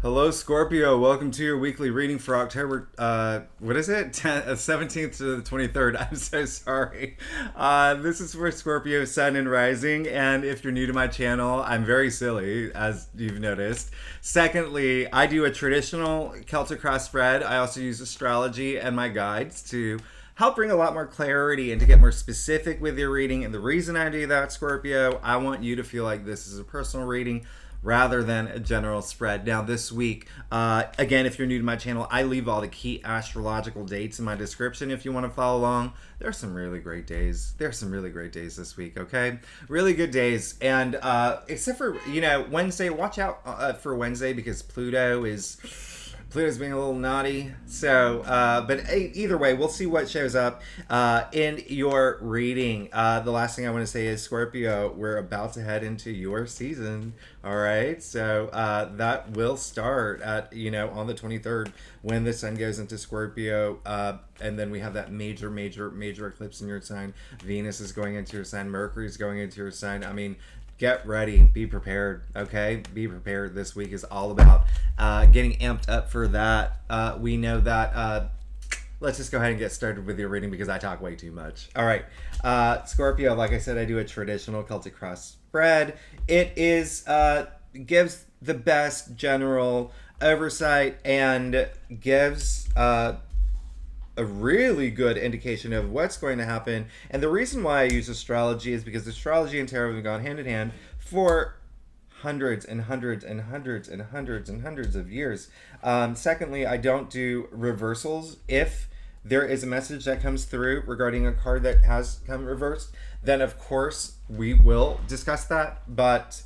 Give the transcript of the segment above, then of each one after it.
Hello, Scorpio. Welcome to your weekly reading for October. What is it? 17th to the 23rd. I'm so sorry. This is for Scorpio Sun and Rising. And if you're new to my channel, I'm very silly, as you've noticed. Secondly, I do a traditional Celtic cross spread. I also use astrology and my guides to help bring a lot more clarity and to get more specific with your reading. And the reason I do that, Scorpio, I want you to feel like this is a personal reading rather than a general spread. Now, this week, again, if you're new to my channel, I leave all the key astrological dates in my description if you want to follow along. There's some really great days. There's some really great days this week, okay? Really good days. And except for, Wednesday, watch out for Wednesday because Pluto's being a little naughty. So, but either way, we'll see what shows up in your reading. The last thing I want to say is, Scorpio, we're about to head into your season. All right. So that will start at, on the 23rd when the sun goes into Scorpio. And then we have that major eclipse in your sign. Venus is going into your sign. Mercury is going into your sign. I mean, get ready, be prepared, okay? Be prepared. This week is all about getting amped up for that. We know that. Let's just go ahead and get started with your reading because I talk way too much. All right. Scorpio, like I said, I do a traditional Celtic cross spread. It is gives the best general oversight and gives a really good indication of what's going to happen. And the reason why I use astrology is because astrology and tarot have gone hand in hand for hundreds and hundreds and hundreds and hundreds and hundreds of years. Secondly, I don't do reversals. If there is a message that comes through regarding a card that has come reversed, then of course we will discuss that. But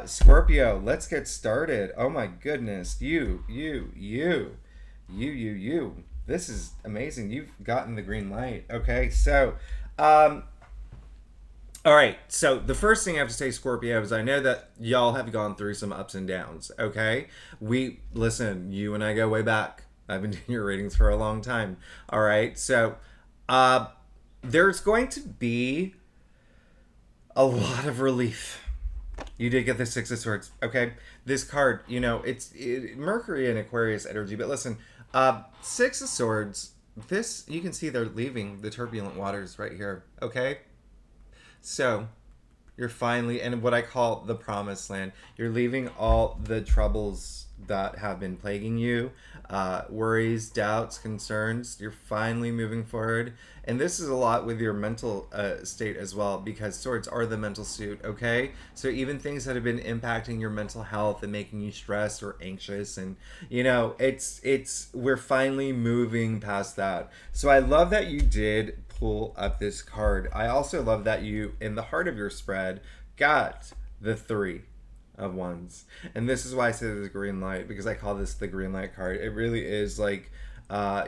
Scorpio, let's get started. Oh my goodness, you. This is amazing. You've gotten the green light. Okay, so, all right. So the first thing I have to say, Scorpio, is I know that y'all have gone through some ups and downs. Okay, listen. You and I go way back. I've been doing your readings for a long time. All right, so, there's going to be a lot of relief. You did get the Six of Swords. Okay, this card, it's Mercury and Aquarius energy, but listen. Six of Swords, this, you can see they're leaving the turbulent waters right here, okay? So, you're finally, and what I call the promised land, you're leaving all the troubles that have been plaguing you, worries, doubts, concerns. You're finally moving forward. And this is a lot with your mental state as well, because swords are the mental suit, okay? So even things that have been impacting your mental health and making you stressed or anxious, and we're finally moving past that. So I love that you did pull up this card. I also love that you, in the heart of your spread, got the Three of Wands. And this is why I say the green light, because I call this the green light card. It really is like,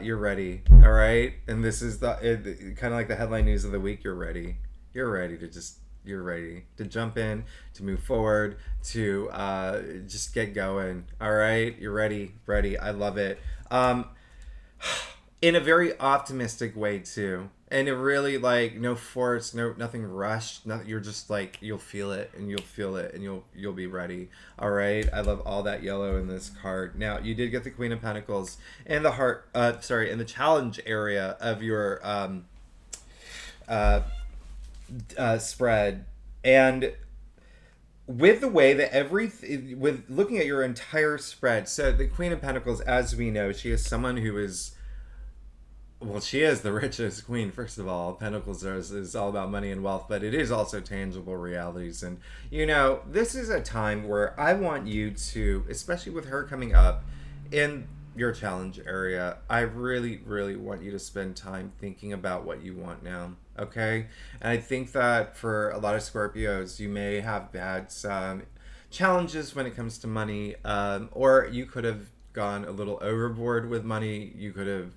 you're ready, all right? And this is kind of like the headline news of the week. You're ready. You're ready to jump in, to move forward, to just get going, all right? You're ready. I love it. In a very optimistic way too, and it really, like, no force, nothing rushed, nothing. You're just like, you'll feel it and you'll be ready. All right, I love all that yellow in this card. Now, you did get the Queen of Pentacles in the in the challenge area of your spread. And with the way that with looking at your entire spread, so the Queen of Pentacles, as we know, she is someone who is, well, she is the richest queen. First of all, Pentacles is all about money and wealth, but it is also tangible realities. And, this is a time where I want you to, especially with her coming up in your challenge area, I really, really want you to spend time thinking about what you want now, okay? And I think that for a lot of Scorpios, you may have had some challenges when it comes to money, or you could have gone a little overboard with money. You could have,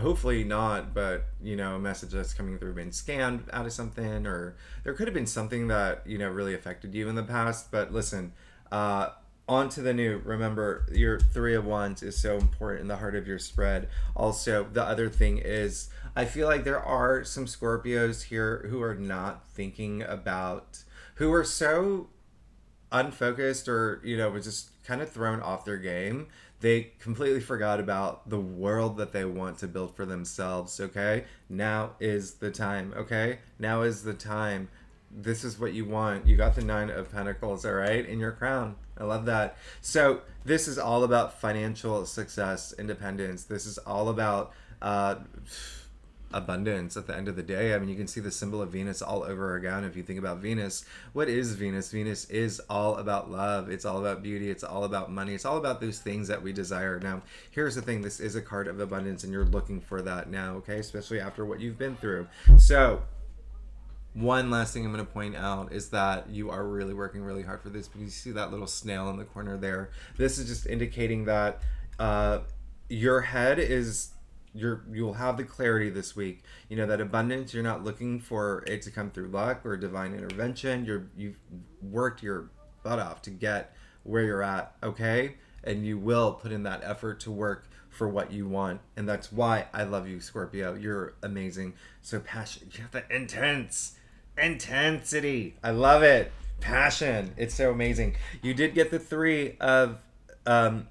hopefully not, but a message that's coming through been scammed out of something, or there could have been something that really affected you in the past. But listen, on to the new. Remember, your Three of Wands is so important in the heart of your spread. Also, the other thing is, I feel like there are some Scorpios here who are not thinking about, who are so unfocused, or was just kind of thrown off their game. They completely forgot about the world that they want to build for themselves, okay? Now is the time, okay? Now is the time. This is what you want. You got the Nine of Pentacles, all right, in your crown. I love that. So this is all about financial success, independence. This is all about abundance at the end of the day. I mean, you can see the symbol of Venus all over again. If you think about Venus, what is Venus? Venus is all about love. It's all about beauty. It's all about money. It's all about those things that we desire. Now, here's the thing. This is a card of abundance, and you're looking for that now, okay? Especially after what you've been through. So one last thing I'm going to point out is that you are really working really hard for this, because you see that little snail in the corner there. This is just indicating that your head is, you'll have the clarity this week. You know, that abundance, you're not looking for it to come through luck or divine intervention. You've worked your butt off to get where you're at, okay? And you will put in that effort to work for what you want. And that's why I love you, Scorpio. You're amazing. So passionate. You have the intensity. I love it. Passion. It's so amazing. You did get the Three of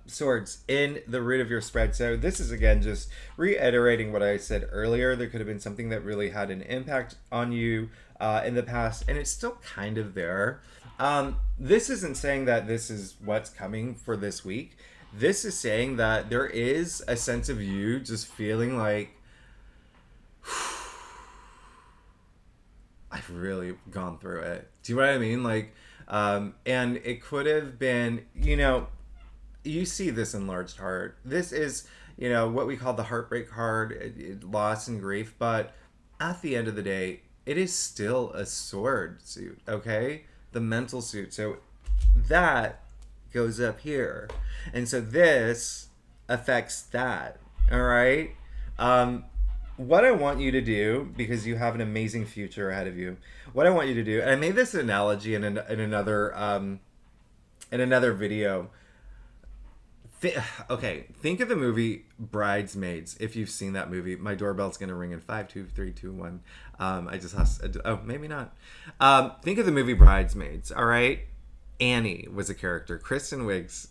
Swords in the root of your spread. So this is, again, just reiterating what I said earlier. There could have been something that really had an impact on you in the past, and it's still kind of there. This isn't saying that this is what's coming for this week. This is saying that there is a sense of you just feeling like, I've really gone through it. Do you know what I mean? Like, and it could have been, you know, you see this enlarged heart. This is, you know, what we call the heartbreak card, loss and grief. But at the end of the day, it is still a sword suit, okay? The mental suit. So that goes up here. And so this affects that, all right? What I want you to do, because you have an amazing future ahead of you, what I want you to do, and I made this analogy in another video. Think of the movie Bridesmaids. If you've seen that movie, my doorbell's gonna ring in 5, 2, 3, 2, 1. I just lost. Oh, maybe not. Think of the movie Bridesmaids. All right, Annie was a character. Kristen Wiig's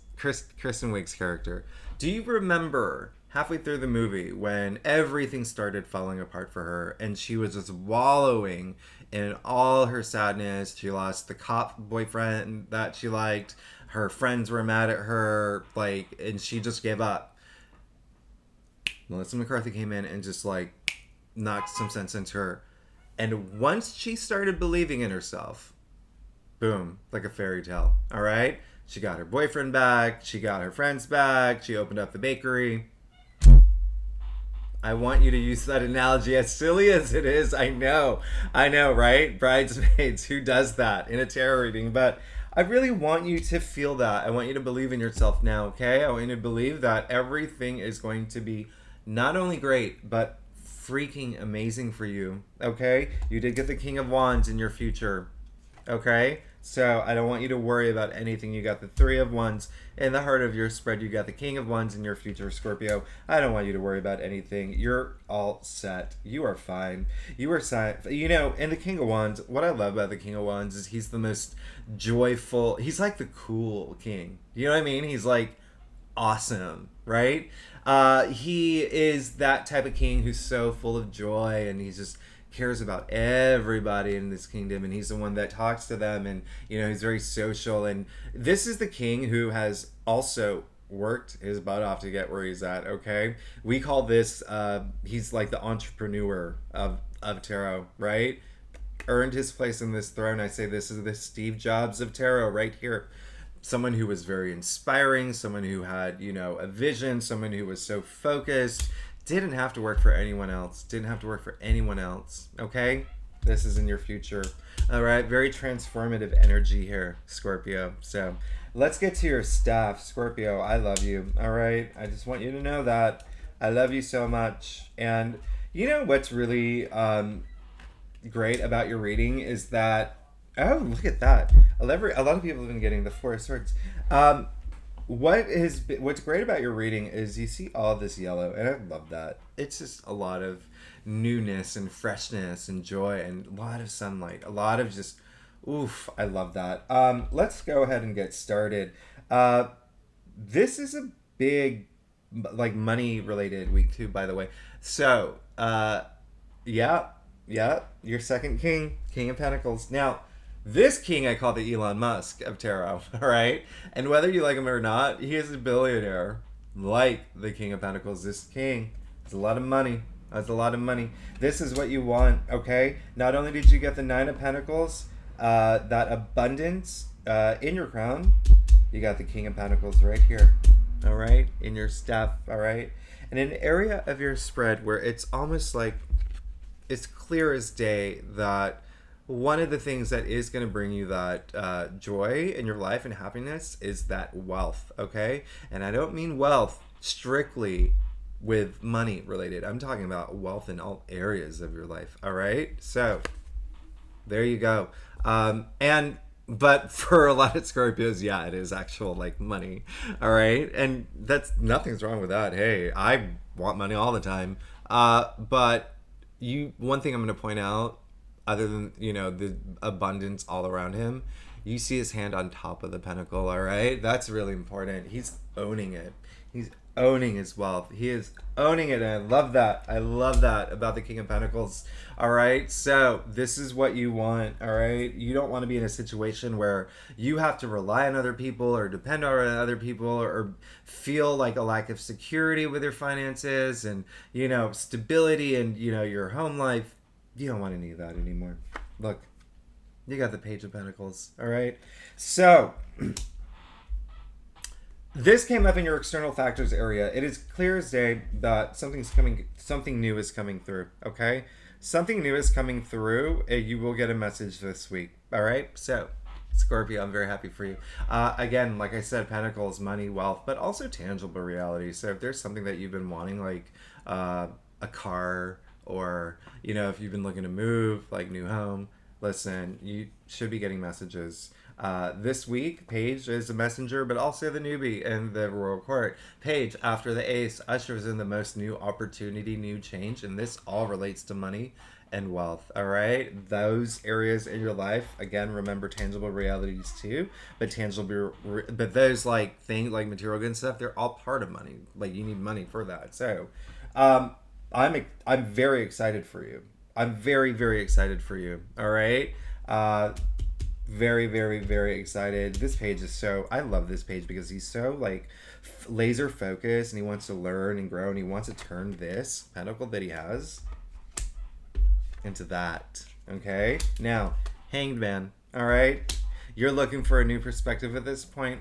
character. Do you remember halfway through the movie when everything started falling apart for her and she was just wallowing in all her sadness? She lost the cop boyfriend that she liked. Her friends were mad at her, like, and she just gave up. Melissa McCarthy came in and just, like, knocked some sense into her. And once she started believing in herself, boom, like a fairy tale, all right? She got her boyfriend back. She got her friends back. She opened up the bakery. I want you to use that analogy, as silly as it is. I know, right? Bridesmaids, who does that in a tarot reading? But I really want you to feel that. I want you to believe in yourself now, okay? I want you to believe that everything is going to be not only great, but freaking amazing for you, okay? You did get the King of Wands in your future, okay? So I don't want you to worry about anything. You got the Three of Wands in the heart of your spread. You got the King of Wands in your future, Scorpio. I don't want you to worry about anything. You're all set. You are fine. You are set. You know, and the King of Wands, what I love about the King of Wands is he's the most joyful. He's like the cool king. You know what I mean? He's like awesome, right? He is that type of king who's so full of joy, and he's just cares about everybody in this kingdom, and he's the one that talks to them, and you know, he's very social. And this is the king who has also worked his butt off to get where he's at, okay? We call this he's like the entrepreneur of tarot, right? Earned his place in this throne. I say this is the Steve Jobs of tarot right here. Someone who was very inspiring, someone who had, you know, a vision, someone who was so focused, didn't have to work for anyone else. Okay? This is in your future. All right? Very transformative energy here, Scorpio. So let's get to your stuff. Scorpio, I love you. All right? I just want you to know that. I love you so much. And you know what's really great about your reading is that, oh, look at that. A lot of people have been getting the Four of Swords. What's great about your reading is you see all this yellow, and I love that. It's just a lot of newness and freshness and joy and a lot of sunlight, a lot of just, oof, I love that. Let's go ahead and get started. this is a big, like, money related week too, by the way. So, yeah, yeah, your second king, King of Pentacles. Now, this king I call the Elon Musk of tarot, all right? And whether you like him or not, he is a billionaire, like the King of Pentacles. This king has a lot of money. That's a lot of money. This is what you want, okay? Not only did you get the Nine of Pentacles, that abundance in your crown, you got the King of Pentacles right here, all right? In your stuff, all right? And an area of your spread where it's almost like it's clear as day that one of the things that is going to bring you that joy in your life and happiness is that wealth, okay? And I don't mean wealth strictly with money related. I'm talking about wealth in all areas of your life, all right? So there you go. And but for a lot of Scorpios, yeah, it is actual like money, all right? And that's nothing's wrong with that. Hey, I want money all the time. But one thing I'm going to point out, other than the abundance all around him, you see his hand on top of the pentacle, all right? That's really important. He's owning it. He's owning his wealth. He is owning it, and I love that. I love that about the King of Pentacles. All right, so this is what you want. All right, you don't want to be in a situation where you have to rely on other people or depend on other people or feel like a lack of security with your finances and stability and your home life. You don't want any of that anymore. Look, you got the Page of Pentacles. All right, so this came up in your external factors area. It is clear as day that something new is coming through, okay? Something new is coming through, and you will get a message this week, all right? So, Scorpio, I'm very happy for you. Again, like I said, Pentacles, money, wealth, but also tangible reality. So if there's something that you've been wanting, like a car, or, if you've been looking to move, like new home, listen, you should be getting messages. This week, Page is a messenger, but also the newbie in the royal court. Page, after the ace, ushers in the most new opportunity, new change, and this all relates to money and wealth, all right? Those areas in your life, again, remember tangible realities too, but but those like things like material goods and stuff, they're all part of money. Like you need money for that. So, I'm very excited for you. I'm very, very excited for you, all right? Very, very, very excited. This page is I love this page because he's so like laser focused and he wants to learn and grow and he wants to turn this pentacle that he has into that. Okay, now Hanged Man, all right, you're looking for a new perspective at this point,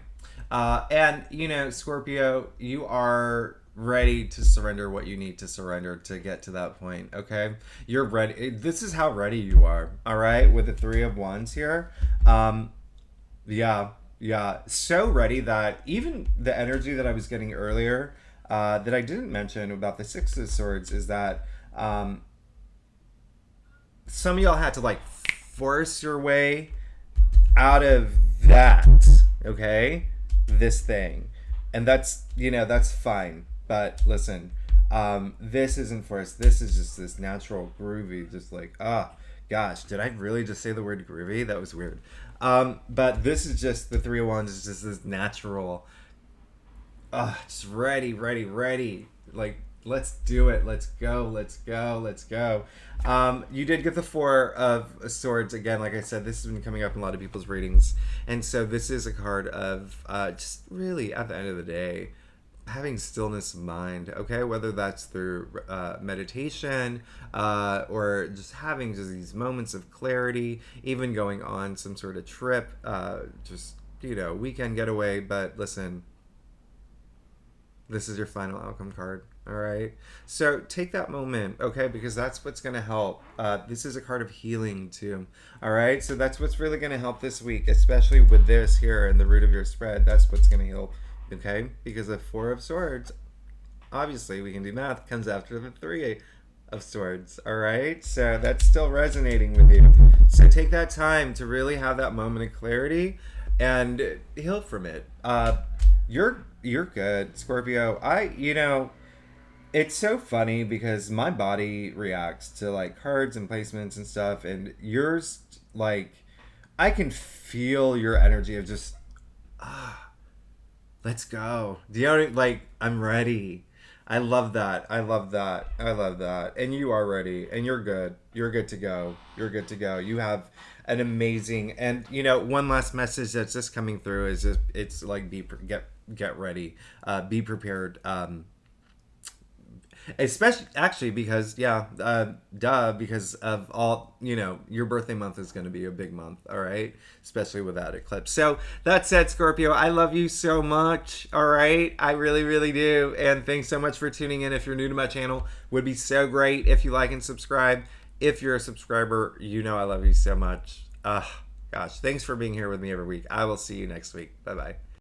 and Scorpio, you are ready to surrender what you need to surrender to get to that point. Okay, you're ready. This is how ready you are, all right, with the Three of Wands here. Yeah, so ready that even the energy that I was getting earlier, that I didn't mention about the Six of Swords, is that some of y'all had to like force your way out of that, okay, this thing, and that's fine. But listen, this isn't forced. This is just this natural groovy, just like, gosh, did I really just say the word groovy? That was weird. But this is just the Three of Wands is just this natural, just ready. Like, let's do it. Let's go. You did get the Four of Swords again. Like I said, this has been coming up in a lot of people's readings. And so this is a card of just really, at the end of the day, having stillness of mind, okay, whether that's through meditation or just having just these moments of clarity, even going on some sort of trip, just weekend getaway. But listen, this is your final outcome card, all right? So take that moment, okay, because that's what's going to help. This is a card of healing too, all right? So that's what's really going to help this week, especially with this here in the root of your spread. That's what's going to heal. Okay, because the Four of Swords, obviously we can do math, comes after the Three of Swords, all right? So that's still resonating with you. So take that time to really have that moment of clarity and heal from it. You're good, Scorpio. It's so funny because my body reacts to like cards and placements and stuff, and yours, like, I can feel your energy of just Let's go. Do you know, like, I'm ready. I love that. I love that. I love that. And you are ready. And you're good. You're good to go. You're good to go. You have an amazing, and one last message that's just coming through is just, it's like get ready. Be prepared. Especially, actually, because because of all, your birthday month is going to be a big month, all right, especially with that eclipse. So that said, Scorpio, I love you so much, all right, I really, really do. And thanks so much for tuning in. If you're new to my channel, would be so great if you like and subscribe. If you're a subscriber, I love you so much. Gosh, thanks for being here with me every week. I will see you next week. Bye bye.